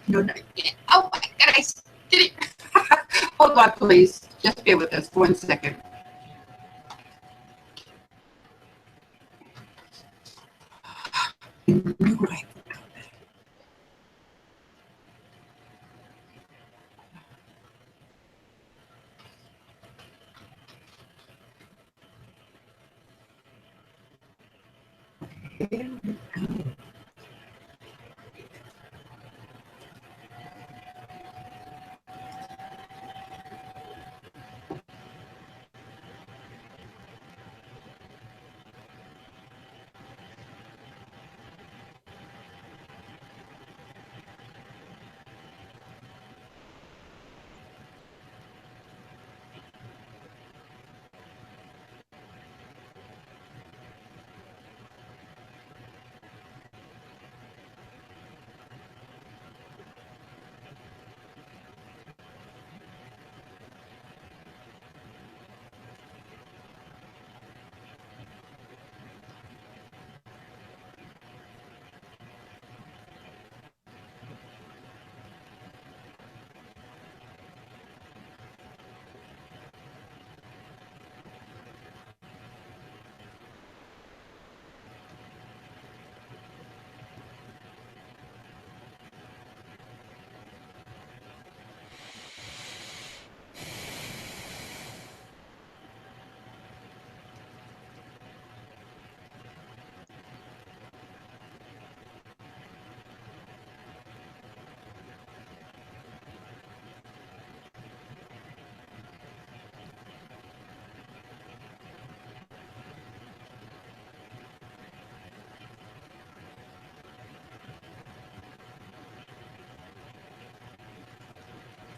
No, not yet. Oh my God, I did it. Hold on, please. Just bear with us for 1 second. Right.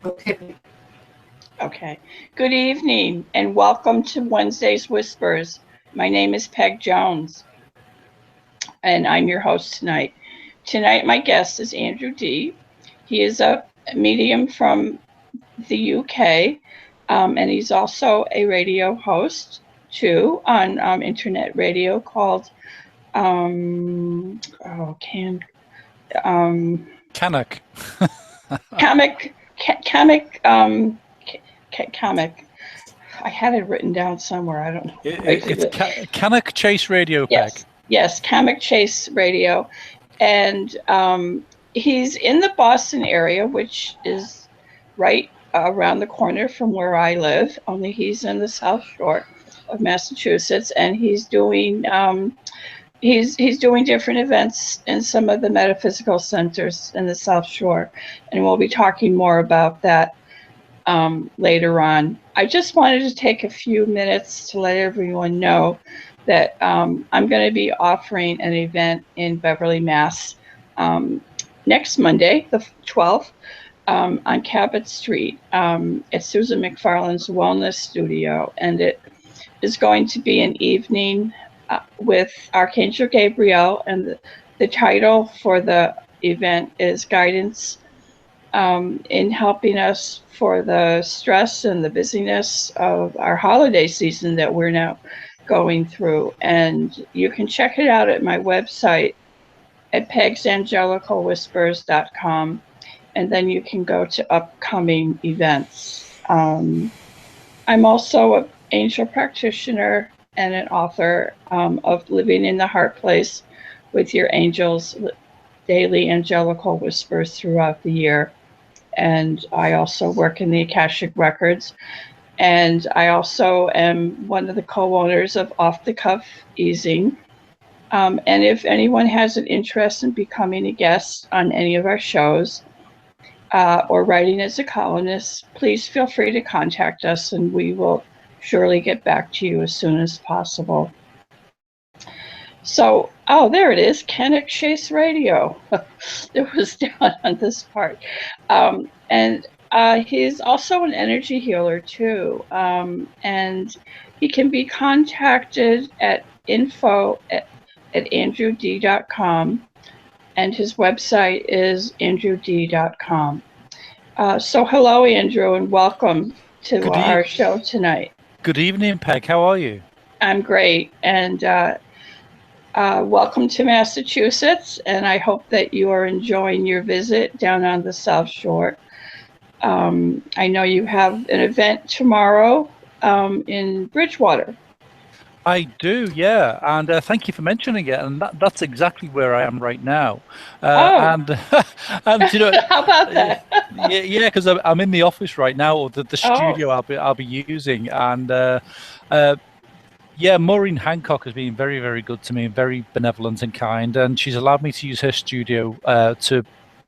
Okay. Okay. Good evening and welcome to Wednesday's Whispers. My name is Peg Jones and I'm your host tonight. Tonight, my guest is Andrew Dee. He is a medium from the UK and he's also a radio host too on internet radio called Canuck. Comic. I had it written down somewhere. I don't know. It's Canuck Chase Radio, Peg. Yes, Comic Chase Radio. And he's in the Boston area, which is right around the corner from where I live, only he's in the South Shore of Massachusetts, and he's doing he's doing different events in some of the metaphysical centers in the South Shore, and we'll be talking more about that later on. I just wanted to take a few minutes to let everyone know that I'm going to be offering an event in Beverly, Mass. Next Monday, the 12th, on Cabot Street. It's Susan McFarlane's Wellness Studio, and it is going to be an evening with Archangel Gabriel, and the title for the event is Guidance in helping us for the stress and the busyness of our holiday season that we're now going through. And you can check it out at my website at pegsangelicalwhispers.com, and then you can go to upcoming events. I'm also an angel practitioner and an author of Living in the Heart Place with Your Angels, daily angelical whispers throughout the year. And I also work in the Akashic Records. And I also am one of the co-owners of Off the Cuff Easing. And if anyone has an interest in becoming a guest on any of our shows or writing as a columnist, please feel free to contact us and we will surely get back to you as soon as possible. So, there it is, Canuck Chase Radio. It was down on this part. And he's also an energy healer too. And he can be contacted at info@andrewdee.com. And his website is andrewdee.com. So hello, Andrew, and welcome to our show tonight. Good evening, Peg. How are you? I'm great. And welcome to Massachusetts, and I hope that you are enjoying your visit down on the South Shore. I know you have an event tomorrow in Bridgewater. I do, yeah, and thank you for mentioning it. And that's exactly where I am right now. And you know, how about that? yeah, because I'm in the office right now, or the studio I'll be using, and yeah, Maureen Hancock has been very, very good to me, very benevolent and kind, and she's allowed me to use her studio to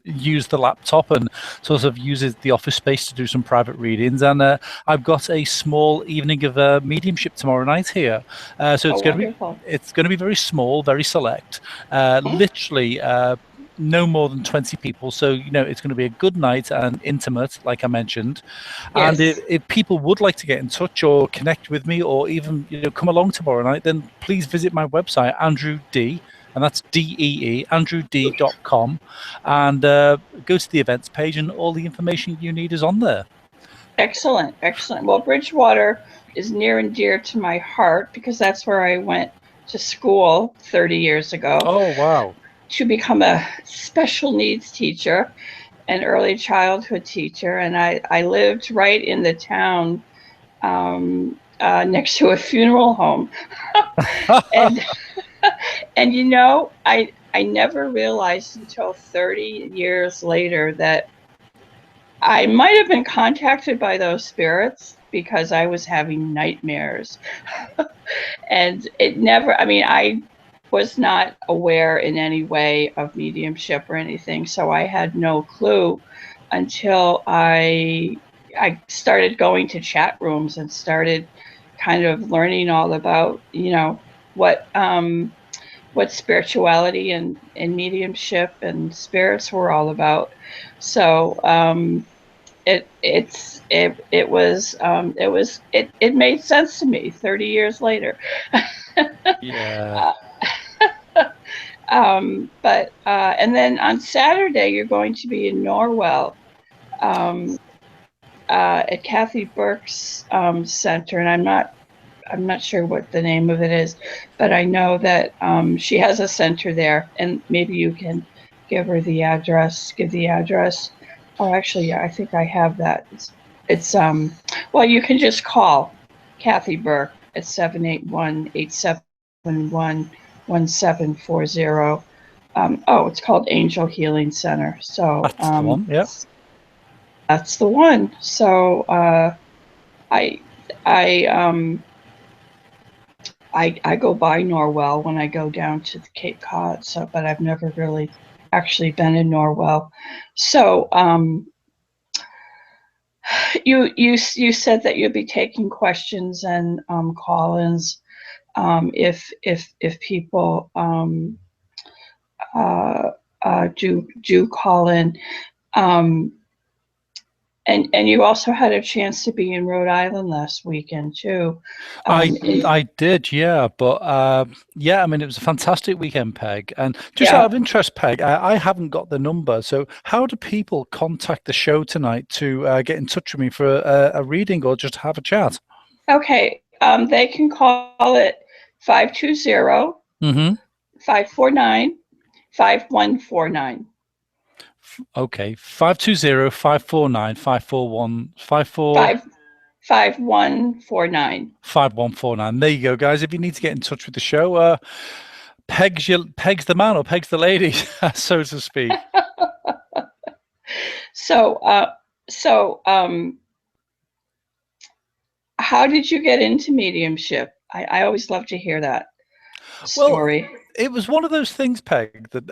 use the laptop and sort of uses the office space to do some private readings. And I've got a small evening of mediumship tomorrow night here, so it's going to be very small, very select, literally. No more than 20 people, so it's going to be a good night and intimate, like I mentioned. Yes. And if people would like to get in touch or connect with me, or even come along tomorrow night, then please visit my website, Andrew Dee, and that's DEE, andrewdee.com, and go to the events page, and all the information you need is on there. Excellent, excellent. Well, Bridgewater is near and dear to my heart because that's where I went to school 30 years ago. Oh, wow. To become a special needs teacher, an early childhood teacher, and I lived right in the town next to a funeral home. and I never realized until 30 years later that I might have been contacted by those spirits because I was having nightmares. And I was not aware in any way of mediumship or anything, so I had no clue until I started going to chat rooms and started kind of learning all about what spirituality and mediumship and spirits were all about. So it made sense to me 30 years later. Yeah. But and then on Saturday you're going to be in Norwell at Kathy Burke's center, and I'm not sure what the name of it is, but I know that she has a center there, and maybe you can give the address. Oh, actually, yeah, I think I have that. It's well, you can just call Kathy Burke at 781-871-1740. It's called Angel Healing Center. So that's the one. Yep. That's the one. So I go by Norwell when I go down to the Cape Cod. So, but I've never really actually been in Norwell. So you said that you'd be taking questions and call-ins if people do call in. And you also had a chance to be in Rhode Island last weekend too. I did, yeah. But yeah, I mean, it was a fantastic weekend, Peg. And just out of interest, Peg, I haven't got the number. So how do people contact the show tonight to get in touch with me for a reading or just have a chat? Okay, they can call it 520-549-5149. Okay, 520-549-541 5149. 5149. There you go, guys. If you need to get in touch with the show, Peg's the man or Peg's the lady, so to speak. So how did you get into mediumship? I always love to hear that story. Well, it was one of those things, Peg, that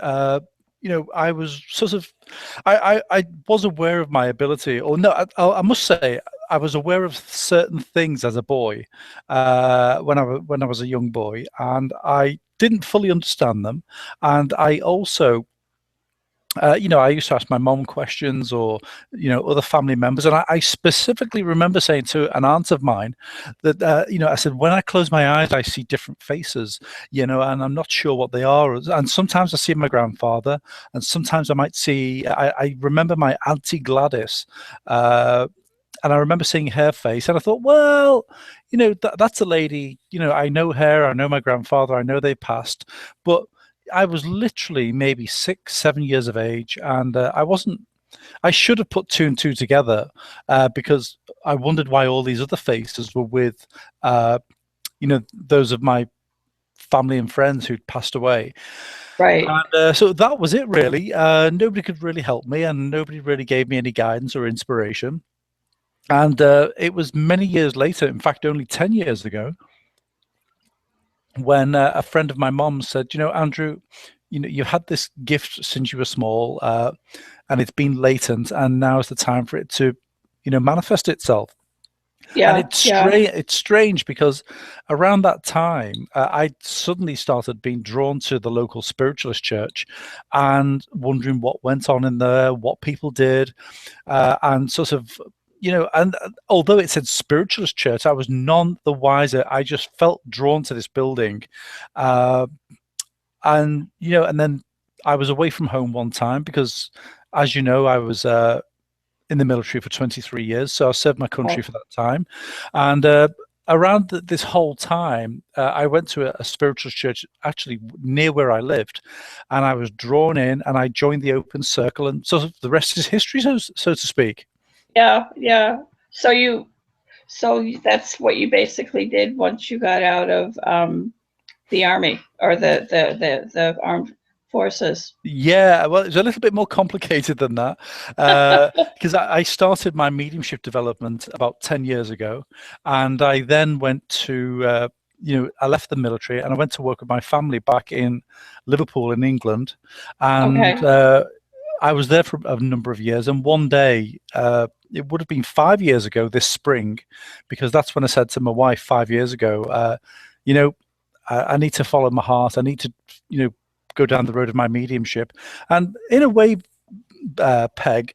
I was sort of, I was aware of my ability, or no, I must say, I was aware of certain things as a boy, when I was a young boy, and I didn't fully understand them, and I also. I used to ask my mom questions or, other family members. And I specifically remember saying to an aunt of mine that, I said, when I close my eyes, I see different faces, and I'm not sure what they are. And sometimes I see my grandfather, and sometimes I might see, I remember my Auntie Gladys, and I remember seeing her face, and I thought, well, that's a lady. I know her. I know my grandfather. I know they passed, but I was literally maybe 6, 7 years of age, and I wasn't. I should have put two and two together because I wondered why all these other faces were with, those of my family and friends who'd passed away. Right. And so that was it, really. Nobody could really help me, and nobody really gave me any guidance or inspiration. And it was many years later, in fact, only 10 years ago, when a friend of my mom said, Andrew, you had this gift since you were small, and it's been latent, and now is the time for it to, manifest itself. And Yeah. Yeah. it's strange because around that time, I suddenly started being drawn to the local spiritualist church and wondering what went on in there, what people did, and sort of, and although it said spiritualist church, I was none the wiser. I just felt drawn to this building. And, and then I was away from home one time because, as you know, I was in the military for 23 years. So I served my country for that time. And around this whole time, I went to a spiritual church actually near where I lived, and I was drawn in, and I joined the open circle, and sort of the rest is history, so to speak. Yeah. Yeah. So that's what you basically did once you got out of the army or the armed forces. Yeah, well, it's a little bit more complicated than that because I started my mediumship development about 10 years ago, and I then went to, I left the military and I went to work with my family back in Liverpool in England, and I was there for a number of years. And one day, it would have been 5 years ago this spring, because that's when I said to my wife 5 years ago, I need to follow my heart. I need to, go down the road of my mediumship. And in a way, Peg,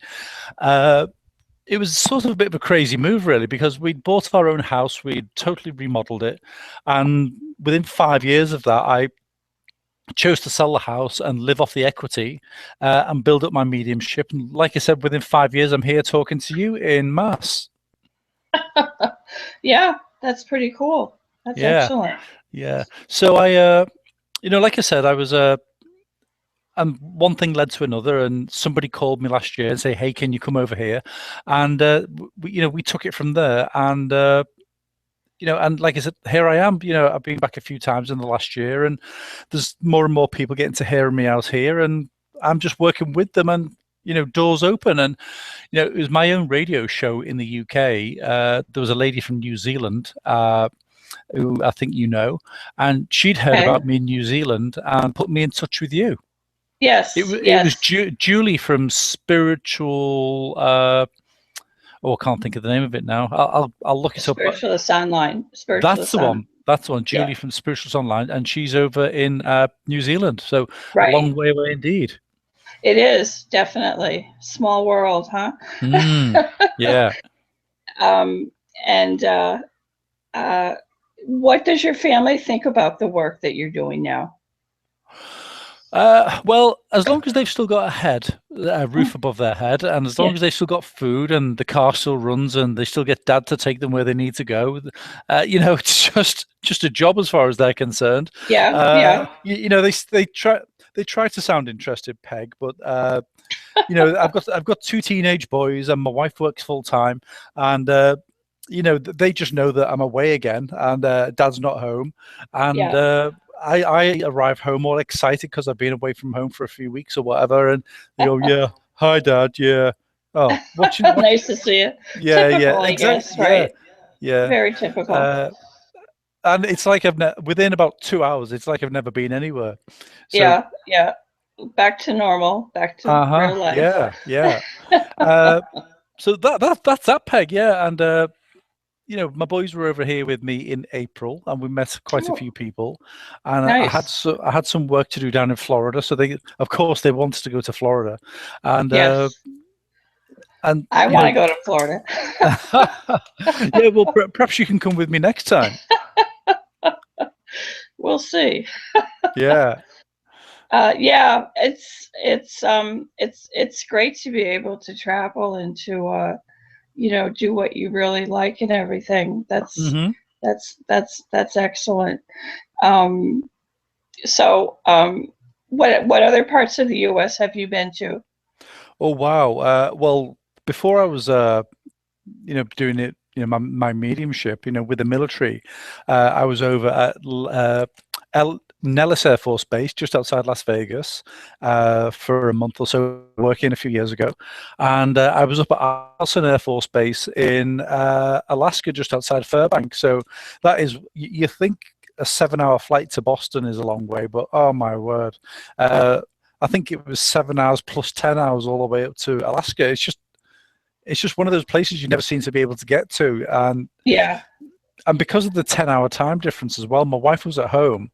it was sort of a bit of a crazy move, really, because we'd bought our own house, we'd totally remodeled it, and within 5 years of that, I chose to sell the house and live off the equity and build up my mediumship. And like I said, within 5 years, I'm here talking to you in mass. Yeah, that's pretty cool. That's excellent. Yeah. So I, like I said, I was and one thing led to another, and somebody called me last year and say, "Hey, can you come over here?" And we took it from there. And and like I said, here I am. I've been back a few times in the last year, and there's more and more people getting to hear me out here, and I'm just working with them, and doors open. And it was my own radio show in the UK. There was a lady from New Zealand. Who I think and she'd heard about me in New Zealand and put me in touch with you. Yes, it was Julie from Spiritual. I can't think of the name of it now. I'll look it up. Spiritualist Online. That's the one. That's the one. Julie from Spiritualist Online, and she's over in New Zealand. So a long way away indeed. It is definitely small world, huh? Yeah. And what does your family think about the work that you're doing now? Well, as long as they've still got a roof above their head, and as long as they've still got food, and the car still runs, and they still get Dad to take them where they need to go, it's just a job as far as they're concerned. They try to sound interested, Peg, but I've got two teenage boys, and my wife works full time, and they just know that I'm away again, and Dad's not home, and I arrive home all excited because I've been away from home for a few weeks or whatever, and they go, "Yeah, hi, Dad, yeah, oh, nice to see you." Yeah, typical, exactly, right? Yeah, very typical. And it's like within about 2 hours, it's like I've never been anywhere. So, yeah, back to normal, back to real life. Yeah. So that's that, Peg. Yeah, and my boys were over here with me in April, and we met quite a few people. And nice. I had some work to do down in Florida, so of course they wanted to go to Florida, and and I want to go to Florida. Yeah, well, perhaps you can come with me next time. We'll see. Yeah. Yeah, it's great to be able to travel and to do what you really like and everything. Hmm. That's excellent. Um, what other parts of the U.S. have you been to? Oh wow. Well, before I was doing it, my mediumship, with the military, I was over at Nellis Air Force Base, just outside Las Vegas, for a month or so, working a few years ago. And I was up at Arlington Air Force Base in Alaska, just outside Fairbanks. So that is, you think a 7-hour flight to Boston is a long way, but oh my word. I think it was 7 hours plus 10 hours all the way up to Alaska. It's just one of those places you never seem to be able to get to. Yeah. And because of the 10-hour time difference as well, my wife was at home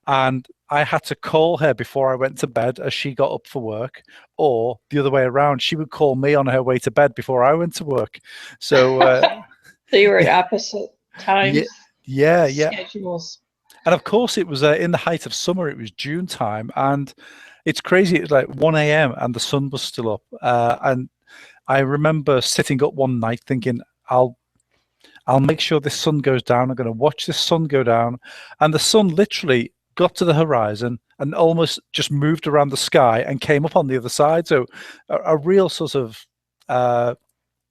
and I had to call her before I went to bed as she got up for work, or the other way around. She would call me on her way to bed before I went to work. So, So you were at opposite yeah, times, yeah. schedules. And of course, it was in the height of summer. It was June time. And it's crazy. It was like 1 a.m. and the sun was still up. And I remember sitting up one night thinking, I'll make sure this sun goes down. I'm going to watch this sun go down. And the sun literally got to the horizon and almost just moved around the sky and came up on the other side. So a real sort of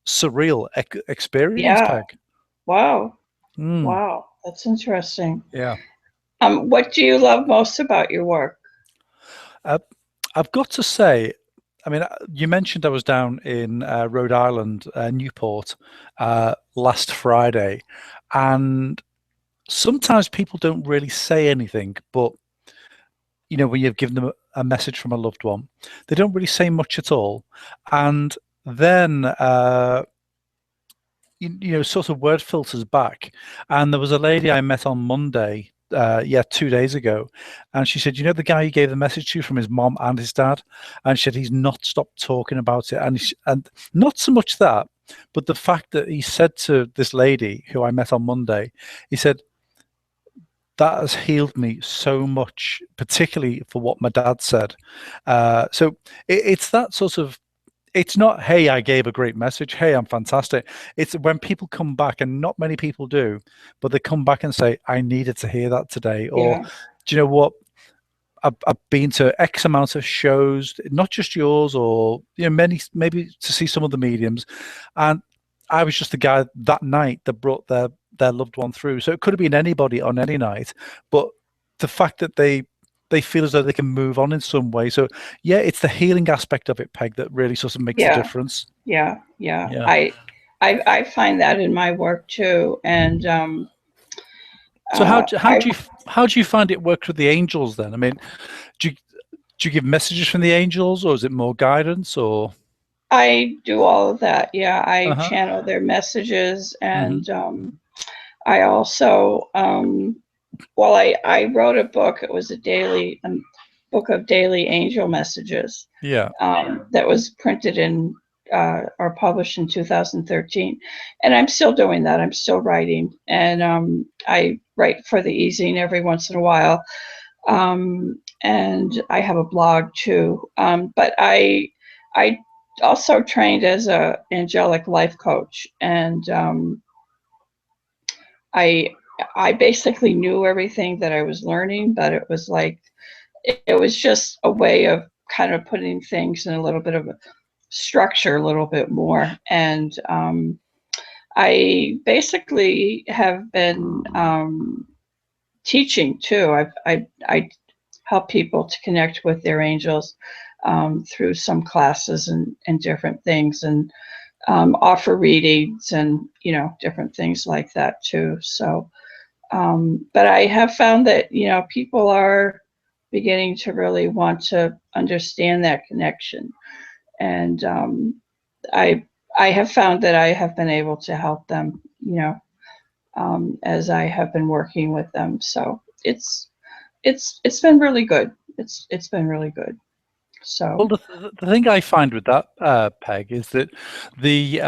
surreal experience, Yeah. Peg. Wow. Mm, Wow. That's interesting. yeah. What do you love most about your work? Uh, I've got to say, I mean, you mentioned I was down in Rhode Island, Newport, last Friday, and sometimes people don't really say anything, but when you've given them a message from a loved one, they don't really say much at all, and then sort of word filters back. And there was a lady I met on Monday, 2 days ago, and she said, the guy you gave the message to from his mom and his dad, and she said he's not stopped talking about it, and not so much that, but the fact that he said to this lady who I met on Monday, he said, that has healed me so much, particularly for what my dad said. So it's that sort of, it's not, hey, I gave a great message. Hey, I'm fantastic. It's when people come back, and not many people do, but they come back and say, I needed to hear that today. Or, Yeah. do you know what? I've been to X amount of shows, not just yours, or many, maybe to see some of the mediums, and I was just the guy that night that brought their loved one through. So it could have been anybody on any night, but the fact that they feel as though they can move on in some way. So yeah, it's the healing aspect of it, Peg, that really sort of makes a Yeah. difference. Yeah. Yeah. Yeah. I find that in my work too. And So I how do you find it works with the angels then? I mean, do you, do you give messages from the angels, or is it more guidance, or? I do all of that. Yeah, I Uh-huh. channel their messages, Hmm. and I also, well, I wrote a book. It was a daily book of daily angel messages Yeah. that was printed in or published in 2013, and I'm still doing that. I'm still writing, and I write for the easing every once in a while, and I have a blog too. But I also trained as a angelic life coach, and I I basically knew everything that I was learning, but it was like it was just a way of kind of putting things in a little bit of a structure, a little bit more. And I basically have been teaching too. I help people to connect with their angels through some classes and different things, and offer readings and different things like that too. So, but I have found that people are beginning to really want to understand that connection, and I I have found that I have been able to help them, as I have been working with them. So it's been really good. It's been really good. Well, So the thing I find with that, Peg, is that the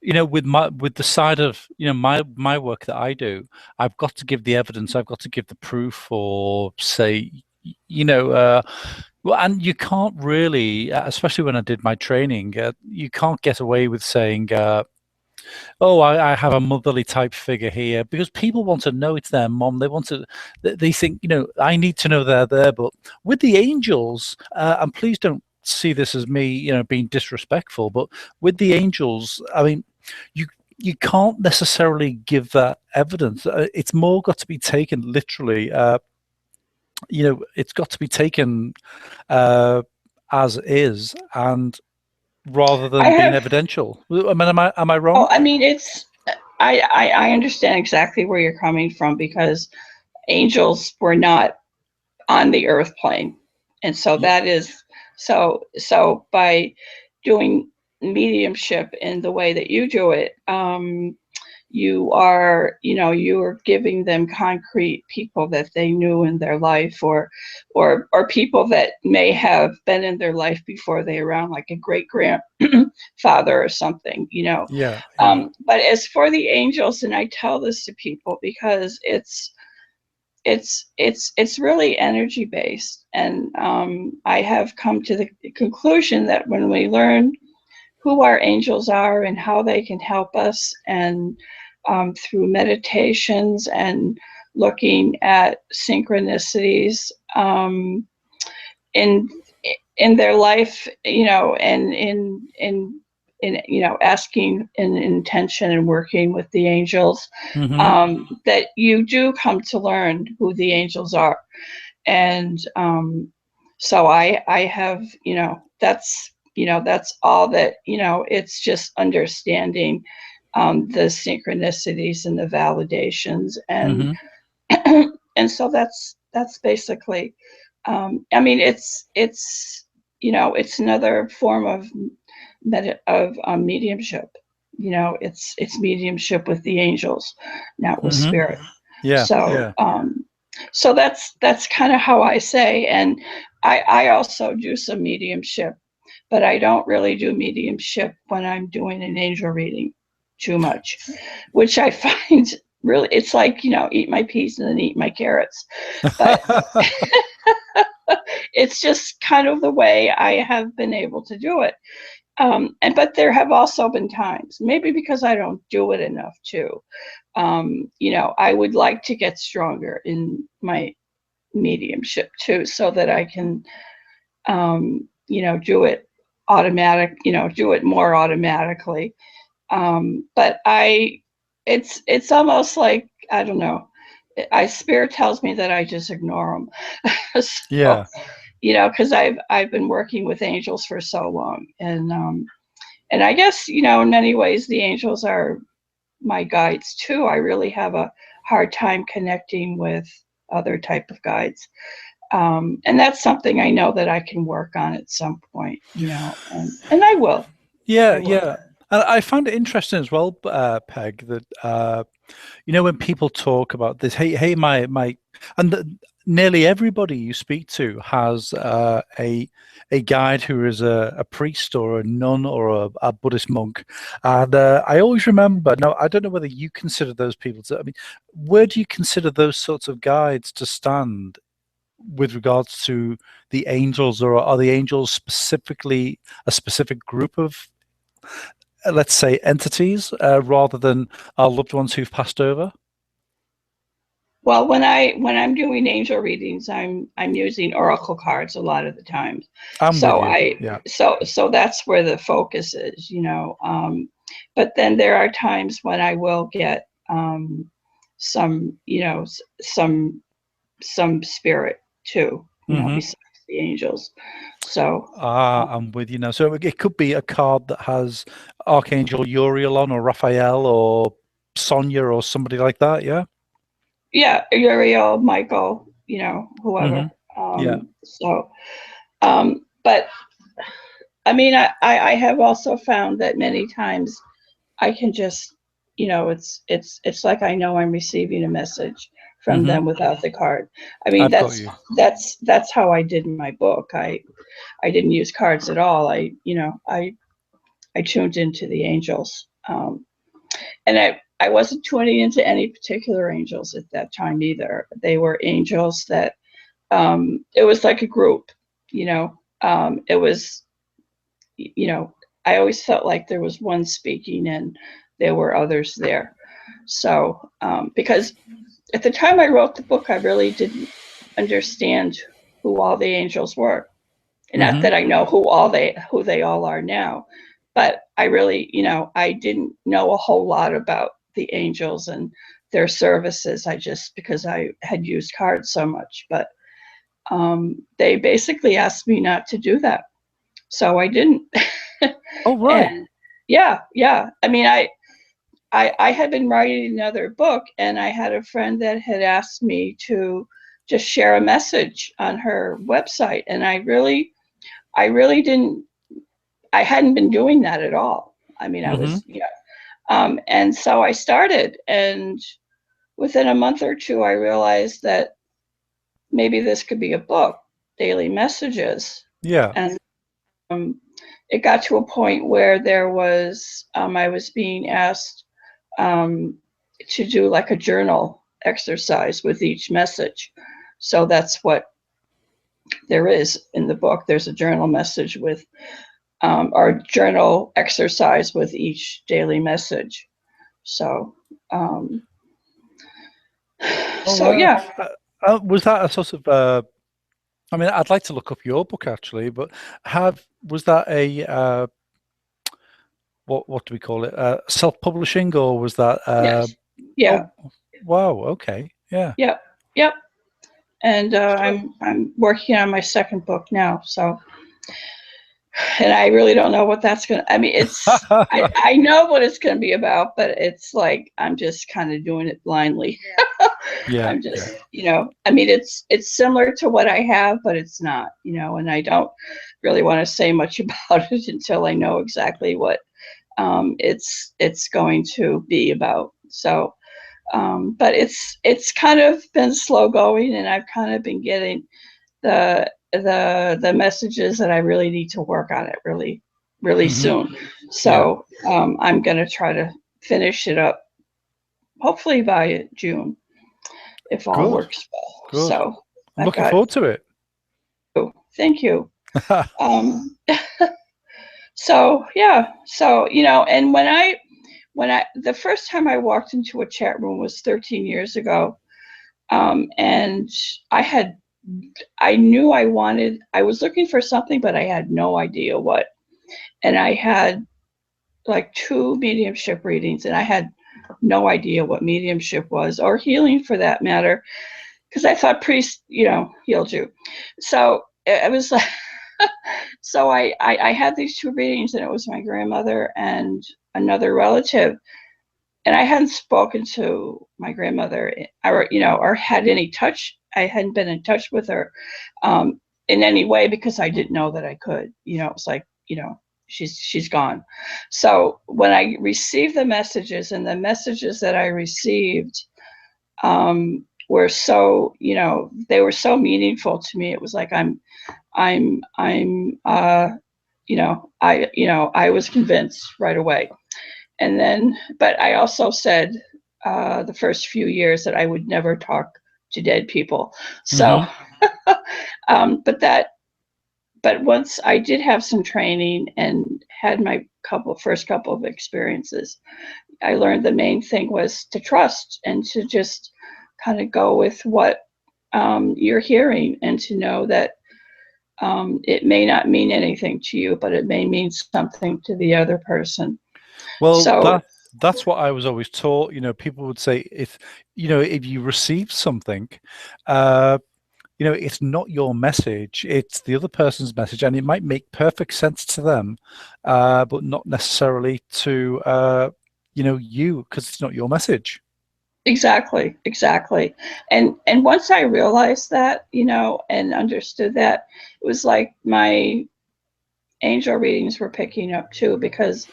with the side of my work that I do, I've got to give the evidence, I've got to give the proof, or say, you know, uh, Well, and you can't really, especially when I did my training, you can't get away with saying, "Oh, I have a motherly type figure here," because people want to know it's their mom. They want to, they think, I need to know they're there. But with the angels, and please don't see this as me, being disrespectful, but with the angels, I mean, you you can't necessarily give that evidence. It's more got to be taken literally. It's got to be taken as is, and rather I than being have, evidential. I mean, am I oh, wrong? I mean, I understand exactly where you're coming from, because angels were not on the earth plane. And so Yeah. that is, so by doing mediumship in the way that you do it, you are, you are giving them concrete people that they knew in their life, or people that may have been in their life before they were around, like a great grandfather or something. Yeah. Yeah. But as for the angels, and I tell this to people because it's really energy based, and I have come to the conclusion that when we learn who our angels are and how they can help us, and through meditations and looking at synchronicities in in their life, and in asking in intention and working with the angels, Hmm. that you do come to learn who the angels are. And so I have, that's all that, it's just understanding the synchronicities and the validations, and Hmm. and so that's basically, I mean, it's another form of mediumship. It's mediumship with the angels, not with Hmm. spirit. Yeah. So Yeah. so that's kind of how I say. And I also do some mediumship, but I don't really do mediumship when I'm doing an angel reading too much, which I find really, it's like, eat my peas and then eat my carrots. But it's just kind of the way I have been able to do it. But there have also been times, maybe because I don't do it enough too. I would like to get stronger in my mediumship too, so that I can, do it do it more automatically. But it's almost like, I don't know. Spirit tells me that I just ignore them. So, Yeah. because I've been working with angels for so long, and I guess, in many ways the angels are my guides too. I really have a hard time connecting with other type of guides. And that's something I know that I can work on at some point, and I will. Yeah. I will. Yeah. And I find it interesting as well, Peg, that when people talk about this, hey, my, and nearly everybody you speak to has a guide who is a priest or a nun or a Buddhist monk, and I always remember. Now, I don't know whether you consider those people to. I mean, where do you consider those sorts of guides to stand with regards to the angels, or are the angels specifically a specific group of, let's say, entities, rather than our loved ones who've passed over? Well, when I'm doing angel readings, I'm using oracle cards a lot of the times. I'm with So you. I Yeah. so that's where the focus is. But then there are times when I will get some, some spirit too, Hmm. besides the angels. So I'm with you now. So it could be a card that has Archangel Uriel on, or Raphael, or Sonia, or somebody like that. Yeah. yeah, Uriel, Michael, Hmm. whoever. Yeah. But I mean, I have also found that many times I can just, it's like I know I'm receiving a message from Hmm. them without the card. I mean, I've got you. that's how I did my book. I didn't use cards at all. I tuned into the angels, and I wasn't tuning into any particular angels at that time either. They were angels that, it was like a group. It was, I always felt like there was one speaking and there were others there. So, because at the time I wrote the book, I really didn't understand who all the angels were. And not that I know who they all are now, but I really, I didn't know a whole lot about the angels and their services. Because I had used cards so much, but they basically asked me not to do that. So I didn't. Oh, right. And yeah. I mean, I had been writing another book, and I had a friend that had asked me to just share a message on her website. And I really didn't, I hadn't been doing that at all. I mean, I was, and so I started, and within a month or two, I realized that maybe this could be a book, daily messages. Yeah. And it got to a point where there was, I was being asked to do like a journal exercise with each message. So that's what there is in the book. There's a journal message with, or journal exercise with each daily message. So, yeah. Was that a sort of, I mean, I'd like to look up your book actually, but was that a, what do we call it? Self-publishing, or was that? Yes. Yeah. Oh, wow. Okay. Yeah. Yep. And I'm working on my second book now. So, and I really don't know what that's gonna. I mean, it's I know what it's gonna be about, but it's like I'm just kind of doing it blindly. Yeah. I'm just, I mean, it's similar to what I have, but it's not, and I don't really want to say much about it until I know exactly what it's going to be about. So, but it's kind of been slow going, and I've kind of been getting the messages that I really need to work on it really soon. So I'm going to try to finish it up, hopefully by June, if all works well. Good. So I'm looking forward to it. Thank you. So yeah, so and when I the first time I walked into a chat room was 13 years ago, and I knew I was looking for something, but I had no idea what. And I had like 2 mediumship readings, and I had no idea what mediumship was, or healing for that matter, because I thought priests, healed you. So it was like, so I had these 2 readings, and it was my grandmother and another relative. And I hadn't spoken to my grandmother or had any touch. I hadn't been in touch with her in any way, because I didn't know that I could. It was like, she's gone. So when I received the messages, and the messages that I received were so, they were so meaningful to me. It was like I was convinced right away. And then, but I also said the first few years that I would never talk to dead people. So, but once I did have some training and had my first couple of experiences, I learned the main thing was to trust and to just kind of go with what you're hearing, and to know that it may not mean anything to you, but it may mean something to the other person. Well, so, that's what I was always taught. People would say, if you receive something, it's not your message, it's the other person's message, and it might make perfect sense to them, but not necessarily to you, because it's not your message. Exactly. And once I realized that, and understood that, it was like my angel readings were picking up too, because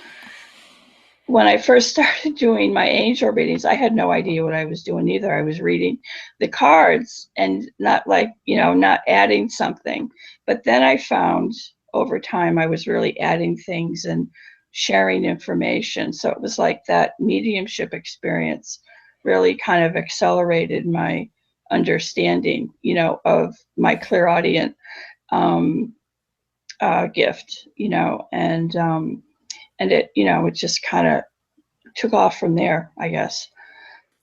when I first started doing my angel readings, I had no idea what I was doing either. I was reading the cards and not not adding something. But then I found over time I was really adding things and sharing information. So it was like that mediumship experience really kind of accelerated my understanding, of my clairaudient gift, and it, it just kind of took off from there, I guess.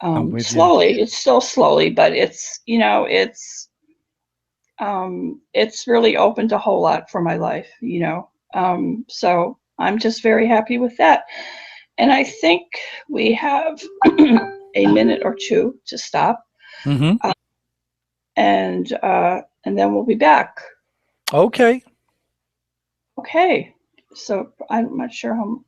Slowly, it's still slowly, but it's really opened a whole lot for my life, so I'm just very happy with that. And I think we have a minute or two to stop. Mm-hmm. And then we'll be back. Okay. Okay. So I'm not sure how.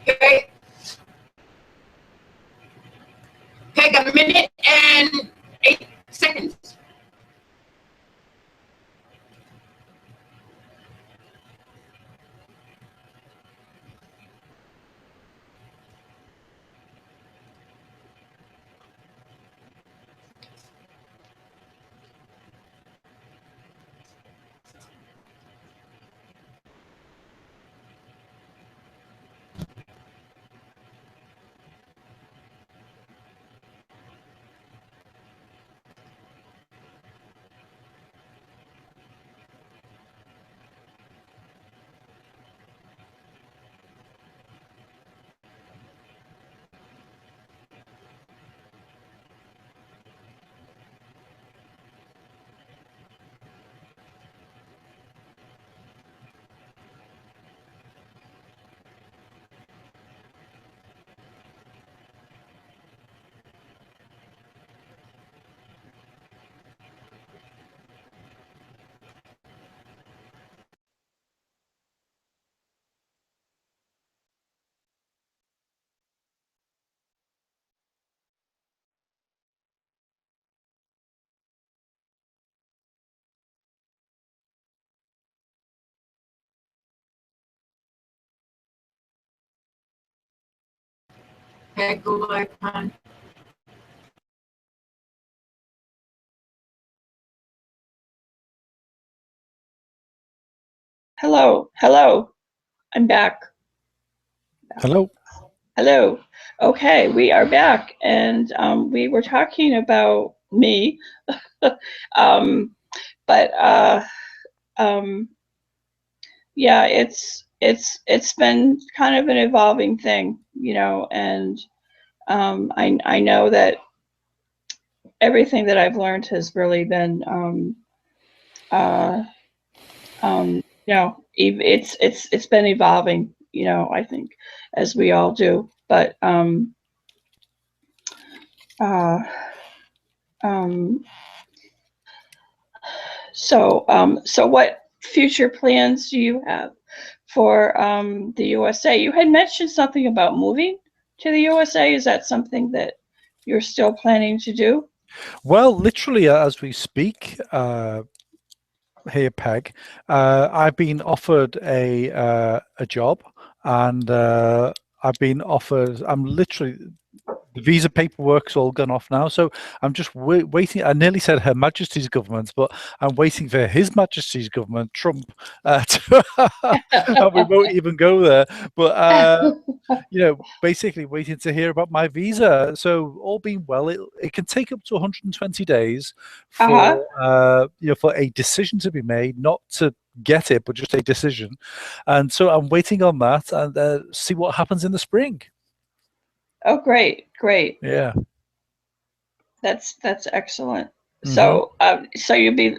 Okay. Take a minute and 8 seconds. Okay, Google icon. Hello. I'm back. Hello. Hello. Okay, we are back, and we were talking about me, um, but yeah, it's been kind of an evolving thing, and I know that everything that I've learned has really been uh, it's been evolving, I think, as we all do, but uh, um, so what future plans do you have for the USA? You had mentioned something about moving to the USA. Is that something that you're still planning to do? Well, literally, as we speak, here, Peg, I've been offered a job, and I've been offered. I'm literally the visa paperwork's all gone off now, so I'm just waiting. I nearly said Her Majesty's government, but I'm waiting for His Majesty's government, Trump, and we won't even go there. But basically waiting to hear about my visa. So all being well, it can take up to 120 days Uh-huh. for for a decision to be made, not to get it, but just a decision. And so I'm waiting on that and see what happens in the spring. Oh, great. Yeah. That's excellent. Hmm. So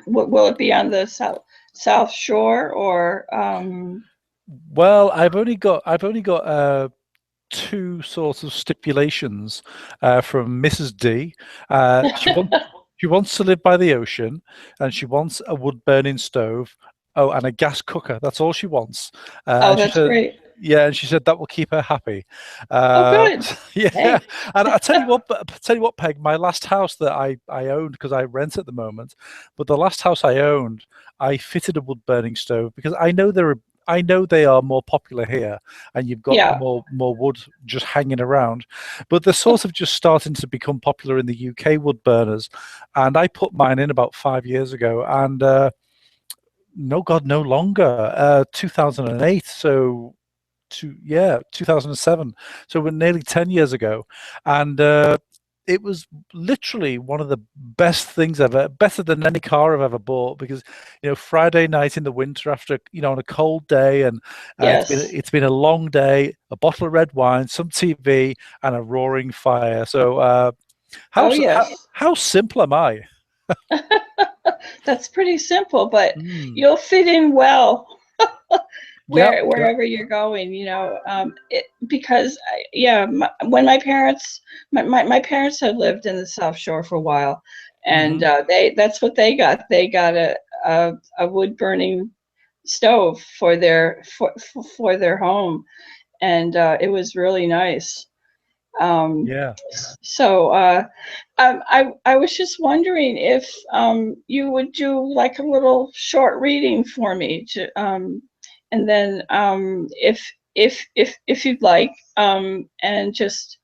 will it be on the South Shore or Well, I've only got two sorts of stipulations from Mrs. D. She wants to live by the ocean, and she wants a wood burning stove. Oh, and a gas cooker. That's all she wants. Oh, And she that's said, great. yeah, and she said that will keep her happy. Oh, Uh, good. yeah, Hey. and tell you what, Peg. My last house that I owned, because I rent at the moment, but the last house I owned, I fitted a wood burning stove because I know they are more popular here, and you've got Yeah. more wood just hanging around. But they're sort of just starting to become popular in the UK, wood burners. And I put mine in about 5 years ago, and no, God, no longer. 2008. So 2007. So we're nearly 10 years ago, and it was literally one of the best things ever, better than any car I've ever bought, because Friday night in the winter after on a cold day, and Yes. it's been a long day, a bottle of red wine, some TV, and a roaring fire. So Oh, yes. how simple am I? That's pretty simple, but Mm. you'll fit in well Yep. wherever you're going, because when my parents had lived in the South Shore for a while, and Hmm. that's what they got. They got a wood burning stove for their home, and it was really nice. Um, Yeah. so I was just wondering if you would do like a little short reading for me and then if you'd like, and just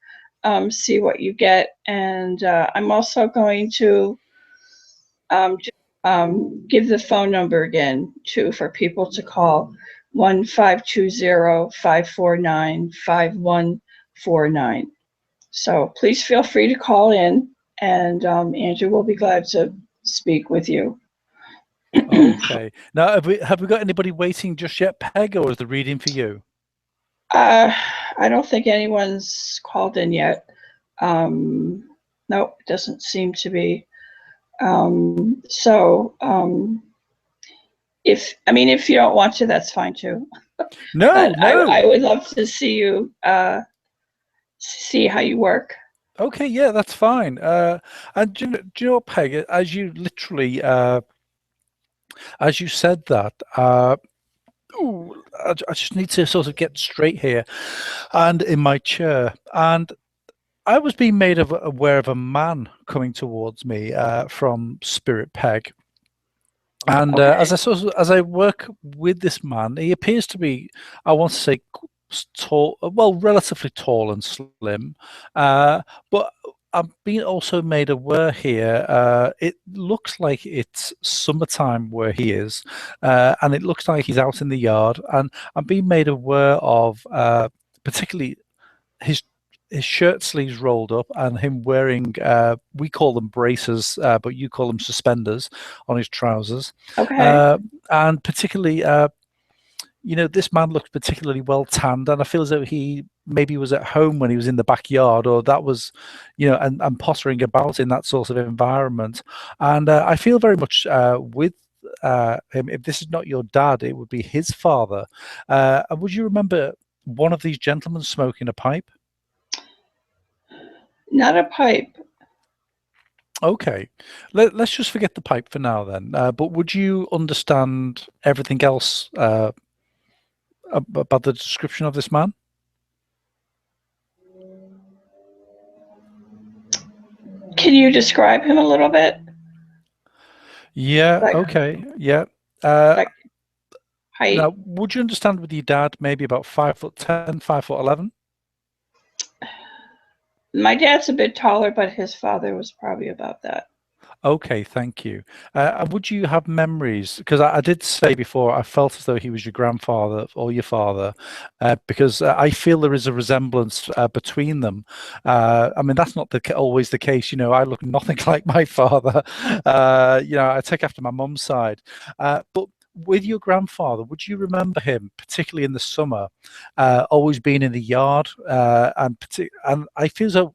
see what you get. And I'm also going to give the phone number again too for people to call 1-520-549-5149. So please feel free to call in, and Andrew will be glad to speak with you. Okay. Now, have we got anybody waiting just yet, Peg, or is the reading for you? I don't think anyone's called in yet. No, it doesn't seem to be. If you don't want to, that's fine too. No, But I no. would love to see you, see how you work. Okay, yeah, that's fine. And do you know what, Peg? As you literally, as you said that, ooh, I just need to sort of get straight here, and in my chair, and I was being made aware of a man coming towards me from Spirit Peg. And Okay. as I work with this man, he appears to be, I want to say, tall, well, relatively tall and slim. But I'm being also made aware here. It looks like it's summertime where he is, and it looks like he's out in the yard. And I'm being made aware of particularly his shirt sleeves rolled up and him wearing we call them braces, but you call them suspenders on his trousers. Okay. And particularly, this man looked particularly well tanned, and I feel as though he maybe was at home when he was in the backyard, or that was, and pottering about in that sort of environment. And I feel very much with him. If this is not your dad, it would be his father. And would you remember one of these gentlemen smoking a pipe? Not a pipe. Okay, let's just forget the pipe for now then. But would you understand everything else about the description of this man? Can you describe him a little bit? Yeah. Like, Okay. Yeah. like height? Now, would you understand with your dad maybe about 5'10", 5'11"? My dad's a bit taller, but his father was probably about that. Okay, thank you. And would you have memories? Because I did say before, I felt as though he was your grandfather or your father, because I feel there is a resemblance between them. I mean, that's not always the case. I look nothing like my father. I take after my mum's side. But with your grandfather, would you remember him, particularly in the summer, always being in the yard? And I feel as though,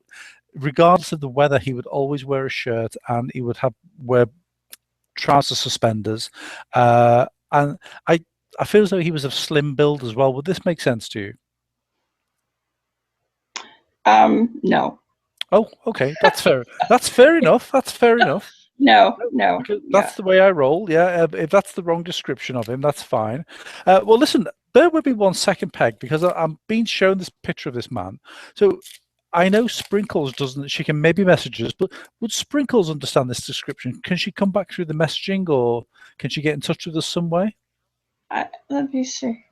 regardless of the weather, he would always wear a shirt and he would wear trouser suspenders. And I feel as though he was of slim build as well. Would this make sense to you? No. Oh, okay. That's fair. That's fair enough. That's fair enough. No. Because that's the way I roll. Yeah. If that's the wrong description of him, that's fine. Well, listen, bear with me 1 second, Peg, because I'm being shown this picture of this man. So I know Sprinkles doesn't. She can maybe message us, but would Sprinkles understand this description? Can she come back through the messaging, or can she get in touch with us some way? Let me see.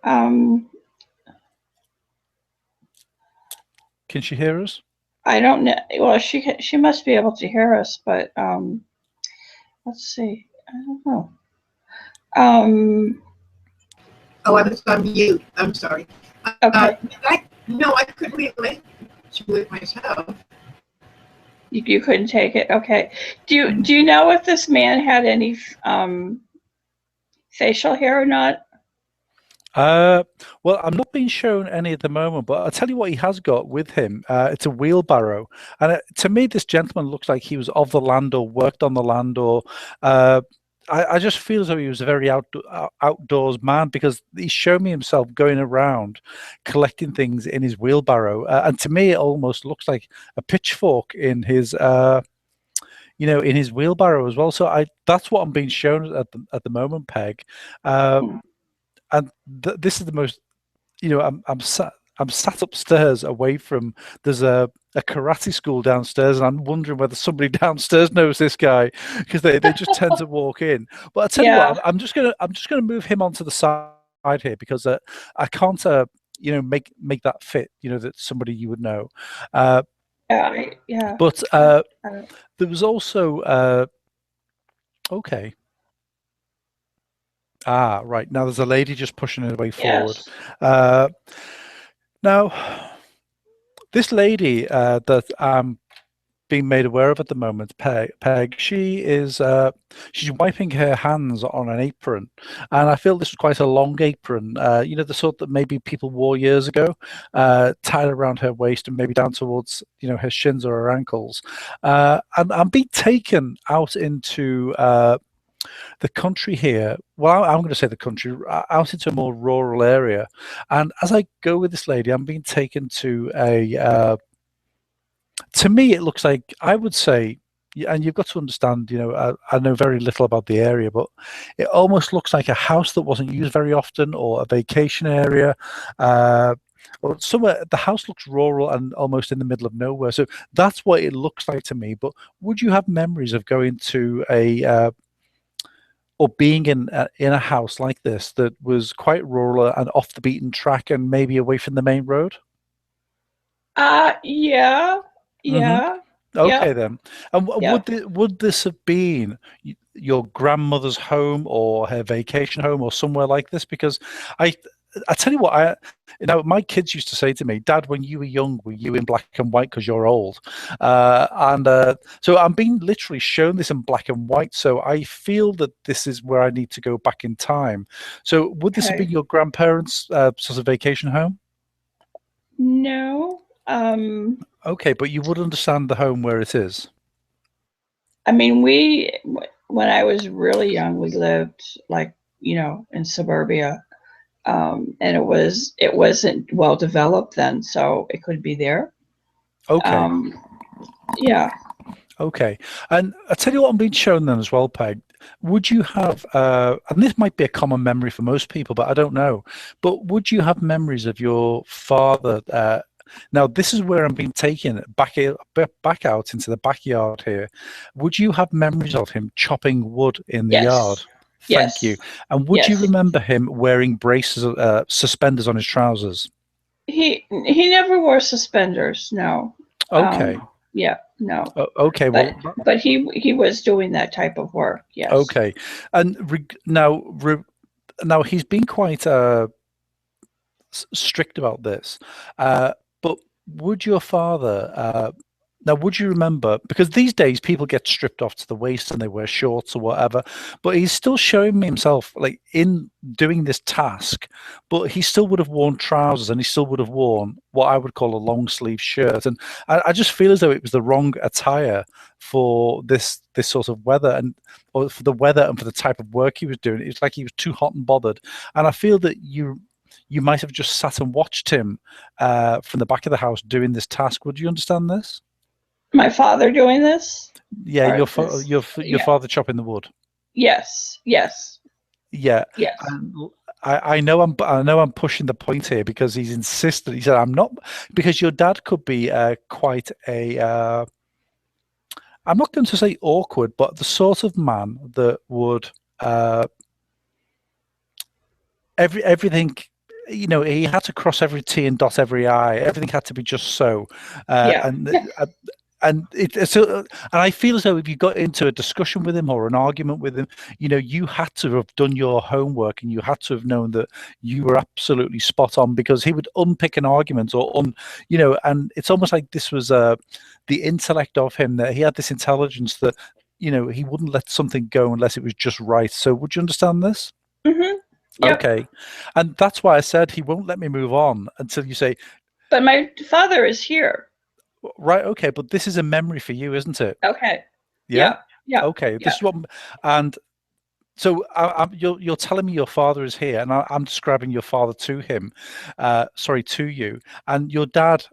Can she hear us? I don't know. Well, she must be able to hear us, but let's see. I don't know. Oh, I was on mute. I'm sorry. Okay. I couldn't relate to it myself. You couldn't take it. Okay. Do you know if this man had any facial hair or not? Well, I'm not being shown any at the moment, but I'll tell you what he has got with him. It's a wheelbarrow. And to me, this gentleman looks like he was of the land or worked on the land, or I just feel as though he was a very outdoors man, because he showed me himself going around collecting things in his wheelbarrow. And to me, it almost looks like a pitchfork in his in his wheelbarrow as well. So that's what I'm being shown at the moment, Peg. And this is the most, I'm sat upstairs away from, there's a karate school downstairs, and I'm wondering whether somebody downstairs knows this guy, because they just tend to walk in. But I tell you what, I'm just gonna move him onto the side here, because I can't make that fit, that somebody you would know. Yeah. But there was also okay. Ah, right. Now there's a lady just pushing her way forward. Yes. Now, this lady that I'm being made aware of at the moment, Peg, she's wiping her hands on an apron, and I feel this is quite a long apron. The sort that maybe people wore years ago, tied around her waist and maybe down towards her shins or her ankles. And I'm being taken out into the country here. Well, I'm going to say the country, out into a more rural area. And as I go with this lady, I'm being taken to to me, it looks like, I would say, and you've got to understand, I know very little about the area, but it almost looks like a house that wasn't used very often, or a vacation area. Or somewhere, the house looks rural and almost in the middle of nowhere. So that's what it looks like to me. But would you have memories of going to or being in a house like this that was quite rural and off the beaten track and maybe away from the main road? Yeah. Okay, then. And Yeah. would this have been your grandmother's home or her vacation home or somewhere like this? Because I tell you what, my kids used to say to me, "Dad, when you were young, were you in black and white because you're old?" So I'm being literally shown this in black and white. So I feel that this is where I need to go back in time. So would this have been your grandparents' sort of vacation home? No. Okay, but you would understand the home where it is. I mean, when I was really young, we lived like, in suburbia. And it wasn't well developed then, so it could be there. Okay. Yeah. Okay. And I tell you what I'm being shown then as well, Peg. Would you have, and this might be a common memory for most people, but I don't know, but would you have memories of your father? Now, this is where I'm being taken back out into the backyard here. Would you have memories of him chopping wood in the yard? Thank you. And would you remember him wearing braces, suspenders on his trousers? He never wore suspenders. No. Okay. Yeah. No. Okay. But he was doing that type of work. Yes. Okay. And now he's been quite strict about this. But would your father? Now, would you remember? Because these days people get stripped off to the waist and they wear shorts or whatever. But he's still showing me himself like in doing this task. But he still would have worn trousers and he still would have worn what I would call a long sleeve shirt. And I just feel as though it was the wrong attire for this sort of weather or for the weather and for the type of work he was doing. It's like he was too hot and bothered. And I feel that you might have just sat and watched him from the back of the house doing this task. Would you understand this? My father doing this? Yeah, your father chopping the wood. Yes. Yes. Yeah. Yes. I know I'm pushing the point here because he's insisted. He said I'm not, because your dad could be quite a I'm not going to say awkward, but the sort of man that would everything, he had to cross every T and dot every I. Everything had to be just so. And I feel as though if you got into a discussion with him or an argument with him, you had to have done your homework and you had to have known that you were absolutely spot on, because he would unpick an argument and it's almost like this was the intellect of him, that he had this intelligence that, he wouldn't let something go unless it was just right. So would you understand this? Mm-hmm. Yep. Okay. And that's why I said he won't let me move on until you say, but my father is here. Right. Okay. But this is a memory for you, isn't it? Okay. Yeah. Yeah. Okay. Yeah. This is what, and so you're telling me your father is here, and I'm describing your father to him, to you, and your dad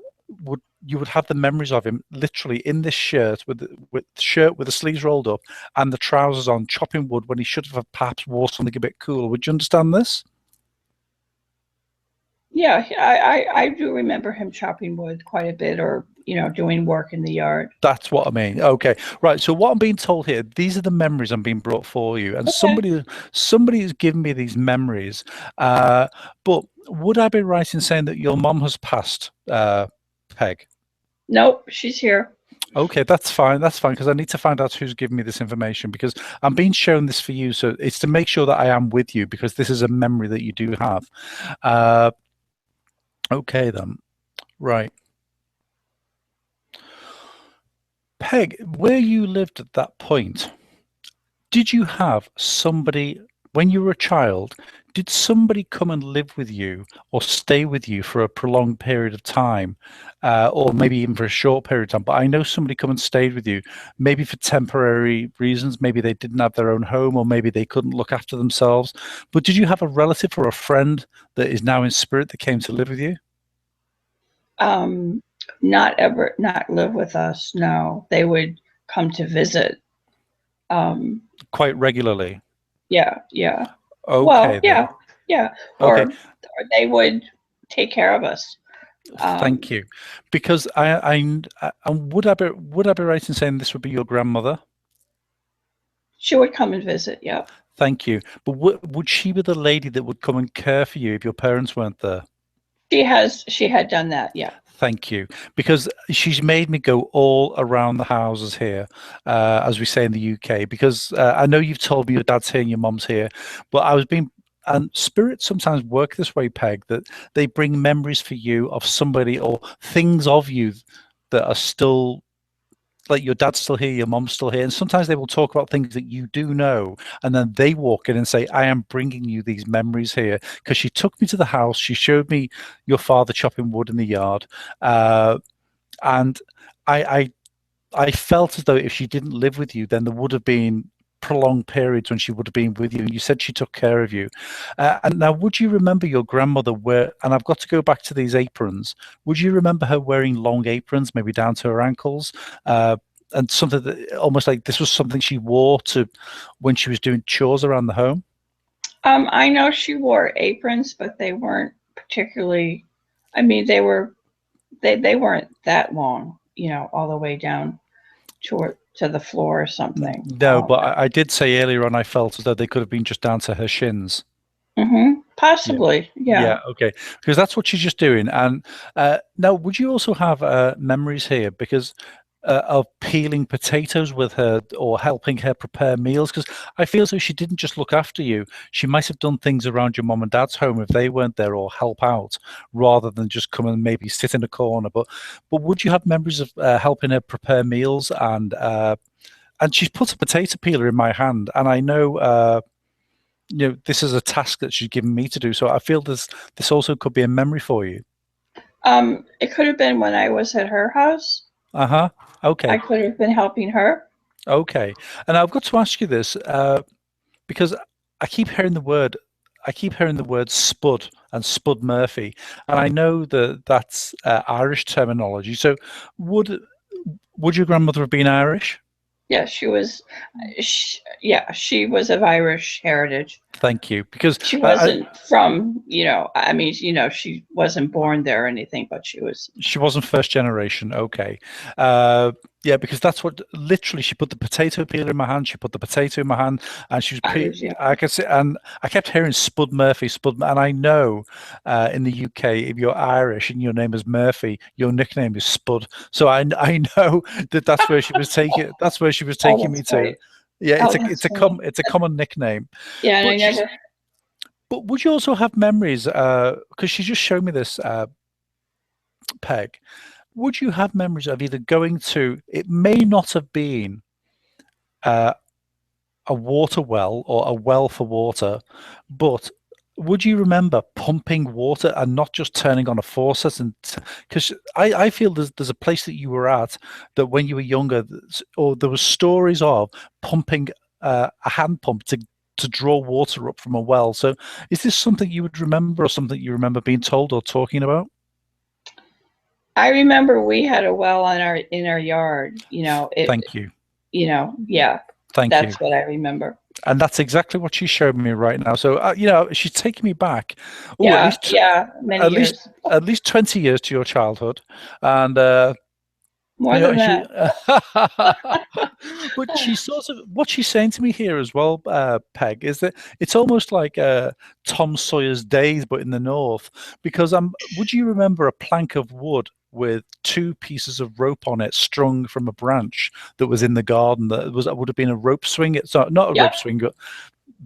you would have the memories of him literally in this shirt with the sleeves rolled up and the trousers on, chopping wood when he should have perhaps wore something a bit cooler. Would you understand this? Yeah, I do remember him chopping wood quite a bit, or doing work in the yard. That's what I mean. Okay, right. So what I'm being told here, these are the memories I'm being brought for you, and okay. somebody has given me these memories. But would I be right in saying that your mom has passed, Peg? Nope, she's here. Okay, that's fine. That's fine, because I need to find out who's giving me this information, because I'm being shown this for you. So it's to make sure that I am with you, because this is a memory that you do have. Okay, then. Right. Peg, where you lived at that point, did you have somebody, when you were a child, did somebody come and live with you or stay with you for a prolonged period of time, or maybe even for a short period of time? But I know somebody come and stayed with you, maybe for temporary reasons. Maybe they didn't have their own home, or maybe they couldn't look after themselves. But did you have a relative or a friend that is now in spirit that came to live with you? Not live with us. No, they would come to visit. Quite regularly. Yeah. Okay. Well, yeah. Or they would take care of us. Thank you, because I would I be right in saying this would be your grandmother? She would come and visit. Yeah. Thank you. But would she be the lady that would come and care for you if your parents weren't there? She had done that. Yeah. Thank you, because she's made me go all around the houses here, as we say in the UK, because I know you've told me your dad's here and your mom's here, but and spirits sometimes work this way, Peg, that they bring memories for you of somebody or things of you that are still, like your dad's still here, your mom's still here, and sometimes they will talk about things that you do know, and then they walk in and say, I am bringing you these memories here because she took me to the house, she showed me your father chopping wood in the yard, and I I felt as though if she didn't live with you, then there would have been prolonged periods when she would have been with you. And you said she took care of you. And now, would you remember your grandmother wear? And I've got to go back to these aprons. Would you remember her wearing long aprons, maybe down to her ankles? And something that almost like this was something she wore to when she was doing chores around the home. I know she wore aprons, but they weren't particularly. I mean, they weren't that long, all the way down to the floor or something. No, but I did say earlier on I felt as though they could have been just down to her shins. Possibly, yeah. Okay, because that's what she's just doing. And now, would you also have memories here because of peeling potatoes with her or helping her prepare meals? Because I feel as though she didn't just look after you; she might have done things around your mom and dad's home if they weren't there, or help out rather than just come and maybe sit in a corner. But would you have memories of helping her prepare meals? And she's put a potato peeler in my hand, and I know. This is a task that she's given me to do. So I feel this also could be a memory for you. It could have been when I was at her house. Okay. I could have been helping her. Okay. And I've got to ask you this because I keep hearing the word spud and Spud Murphy, and I know that's Irish terminology. So would your grandmother have been Irish? Yeah, she was. She was of Irish heritage. Thank you, because she wasn't from. I mean, she wasn't born there or anything, but she was. She wasn't first generation. Okay, yeah, because that's what literally she put the potato peeler in my hand. She put the potato in my hand, and she was. I could see, and I kept hearing Spud Murphy, Spud, and I know in the UK, if you're Irish and your name is Murphy, your nickname is Spud. So I know that's where she was taking. That's where she was taking me to. Yeah, it's a common nickname. Yeah, and I never. But would you also have memories? Because she just showed me this, Peg. Would you have memories of either going to? It may not have been a water well or a well for water, but would you remember pumping water and not just turning on a faucet? And because I feel there's a place that you were at that when you were younger, or there were stories of pumping a hand pump to draw water up from a well. So is this something you would remember or something you remember being told or talking about? I remember we had a well in our yard. Thank you. Yeah. That's what I remember. And that's exactly what she's showing me right now. So she's taking me back. Many years. At least 20 years to your childhood, and more than that. But she's sort of what she's saying to me here as well, Peg, is that it's almost like Tom Sawyer's Days, but in the north. Because would you remember a plank of wood with two pieces of rope on it strung from a branch that was in the garden? That would have been a rope swing. It's not a rope swing, but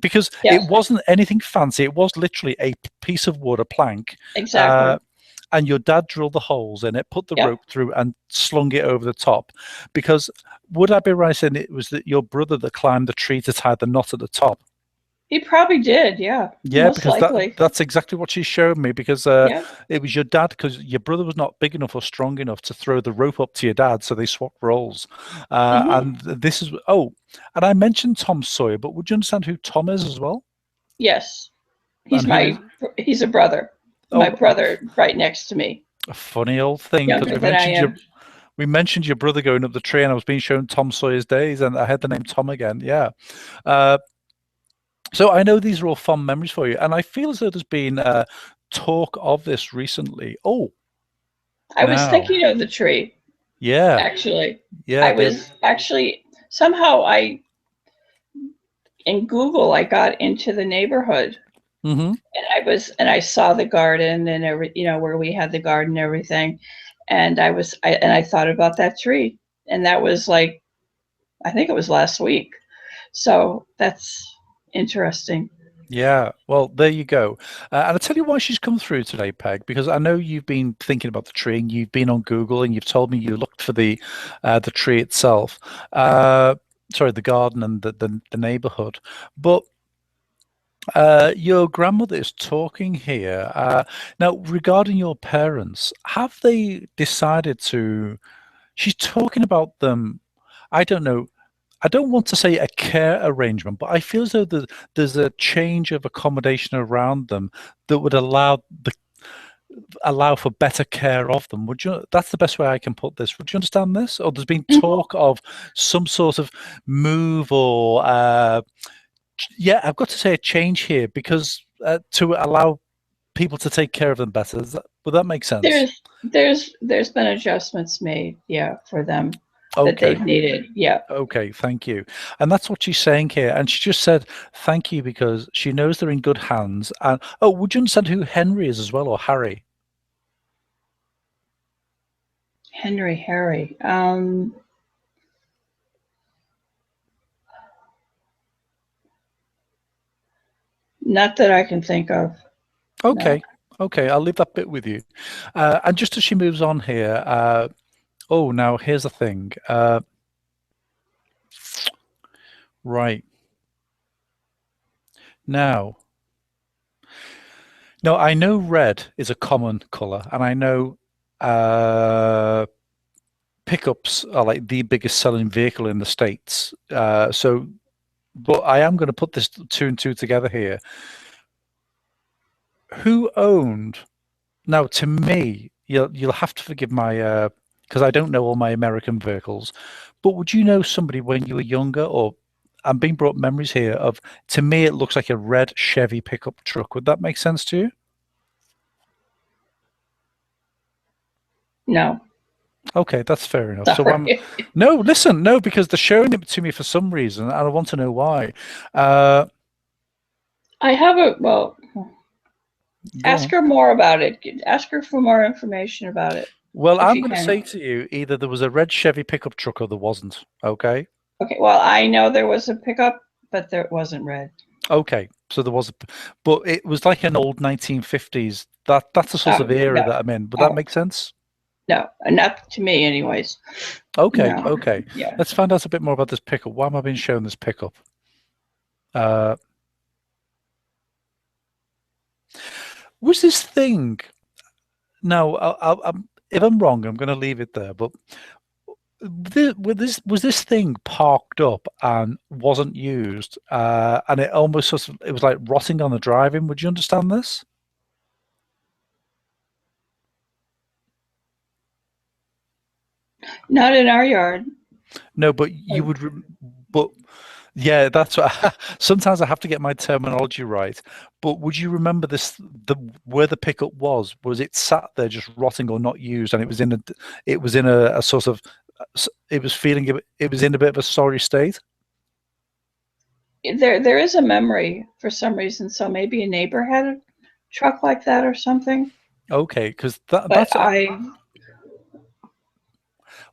because it wasn't anything fancy. It was literally a piece of wood, a plank. Exactly. And your dad drilled the holes in it, put the rope through, and slung it over the top. Because would I be right saying it was your brother that climbed the tree to tie the knot at the top? He probably did, yeah. Yeah, because that's exactly what she showed me. Because it was your dad, because your brother was not big enough or strong enough to throw the rope up to your dad, so they swapped roles. And this is and I mentioned Tom Sawyer, but would you understand who Tom is as well? Yes, he's a brother. My brother right next to me. A funny old thing. Younger than I am. We mentioned your brother going up the tree, and I was being shown Tom Sawyer's Days, and I had the name Tom again. Yeah. So I know these are all fond memories for you, and I feel as though there's been talk of this recently. I was thinking of the tree. Yeah. Actually. Yeah. I was actually somehow in Google I got into the neighborhood. And I saw the garden and where we had the garden and everything, and I thought about that tree, and that was like, I think it was last week, so that's interesting. Yeah, well, there you go. And I'll tell you why she's come through today, Peg, because I know you've been thinking about the tree and you've been on Google and you've told me you looked for the tree itself. Sorry, the garden and the neighborhood. But your grandmother is talking here. Now, regarding your parents, have they decided to? She's talking about them. I don't know. I don't want to say a care arrangement, but I feel as though there's a change of accommodation around them that would allow for better care of them. Would you? That's the best way I can put this. Would you understand this? Or there's been talk of some sort of move or yeah, I've got to say a change here because to allow people to take care of them better. Would that make sense? There's been adjustments made, yeah, for them that Okay. they've needed. Yeah. Okay, thank you. And that's what she's saying here. And she just said thank you because she knows they're in good hands. And oh, would you understand who Henry is as well, or Harry? Harry. Not that I can think of. Okay. No. Okay, I'll leave that bit with you. And just as she moves on here, oh, now here's the thing. Right. Now, I know red is a common color, and I know pickups are like the biggest selling vehicle in the States. But I am going to put this two and two together here. Who owned? Now, to me, you'll have to forgive my because I don't know all my American vehicles. But would you know somebody when you were younger, or I'm being brought memories here of? To me, it looks like a red Chevy pickup truck. Would that make sense to you? No. Okay, that's fair enough. Sorry. So no, listen, no, because they're showing it to me for some reason, and I want to know why. I have a well. Ask On. her more about it. Ask her for more information about it. Well, I'm going to say to you, either there was a red Chevy pickup truck or there wasn't. Okay. Okay. Well, I know there was a pickup, but there wasn't red. Okay, so there was, but it was like an old 1950s. That's the sort of era that I'm in. Would that make sense? No, not to me, anyways. Okay, No. okay. Yeah. Let's find out a bit more about this pickup. Why am I being shown this pickup? Was this thing? No, if I'm wrong, I'm going to leave it there. But was this thing parked up and wasn't used, and it almost it was like rotting on the driving? Would you understand this? Not in our yard. No, but you would. But yeah, that's what. Sometimes I have to get my terminology right. But would you remember this? Where the pickup was? Was it sat there just rotting or not used, and it was in a sort of. It was feeling. It was in a bit of a sorry state. There is a memory for some reason. So maybe a neighbor had a truck like that or something. Okay, because that's.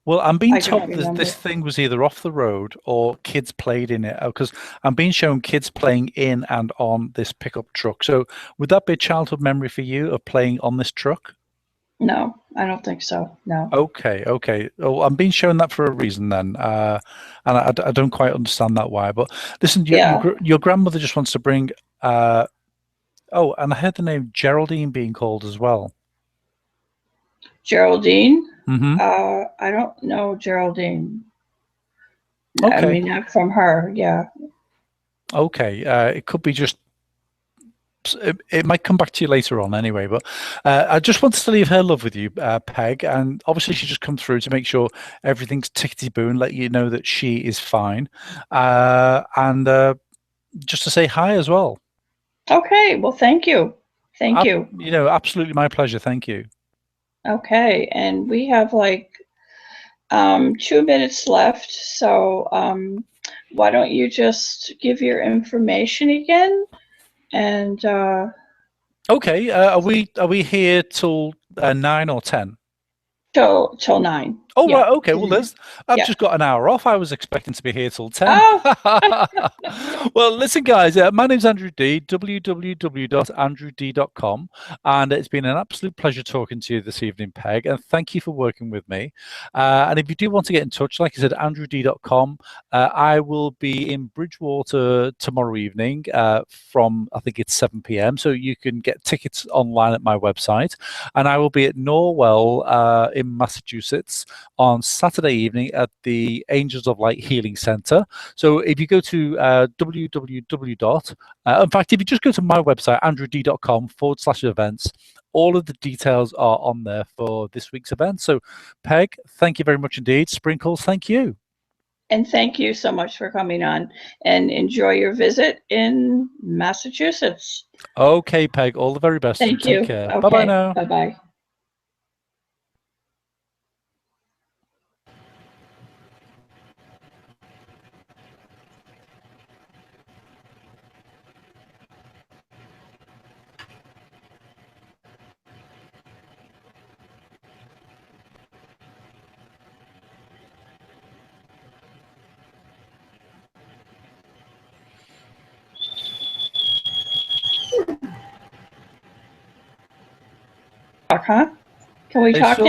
Well, I'm being told this thing was either off the road or kids played in it, because I'm being shown kids playing in and on this pickup truck. So would that be a childhood memory for you of playing on this truck? No, I don't think so. No. Okay. Oh, I'm being shown that for a reason then. And I don't quite understand that why. But listen, your grandmother just wants to bring... oh, and I heard the name Geraldine being called as well. Geraldine? Mm-hmm. I don't know Geraldine. Okay. I mean, not from her, yeah. Okay. It could be just... It might come back to you later on anyway, but I just wanted to leave her love with you, Peg. And obviously she just come through to make sure everything's tickety-boo and let you know that she is fine. And just to say hi as well. Okay. Well, thank you. Thank you. You know, absolutely my pleasure. Thank you. Okay. And we have like 2 minutes left. So why don't you just give your information again? And okay, are we here till 9 or 10? Till 9. Oh, Yeah. right. Okay. Well, I've Yeah. just got an hour off. I was expecting to be here till 10. Oh, Well, listen, guys, my name's Andrew Dee, www.andrewdee.com. And it's been an absolute pleasure talking to you this evening, Peg. And thank you for working with me. And if you do want to get in touch, like I said, andrewdee.com. I will be in Bridgewater tomorrow evening from, I think it's 7 p.m. So you can get tickets online at my website. And I will be at Norwell in Massachusetts on Saturday evening at the Angels of Light Healing Center. So if you go to www. In fact, if you just go to my website, andrewdee.com/events, all of the details are on there for this week's event. So, Peg, thank you very much indeed. Sprinkles, thank you. and thank you so much for coming on, and enjoy your visit in Massachusetts. Okay, Peg, all the very best. Thank Take you. care. Okay. Bye-bye now. Bye-bye. Huh? Can we talk?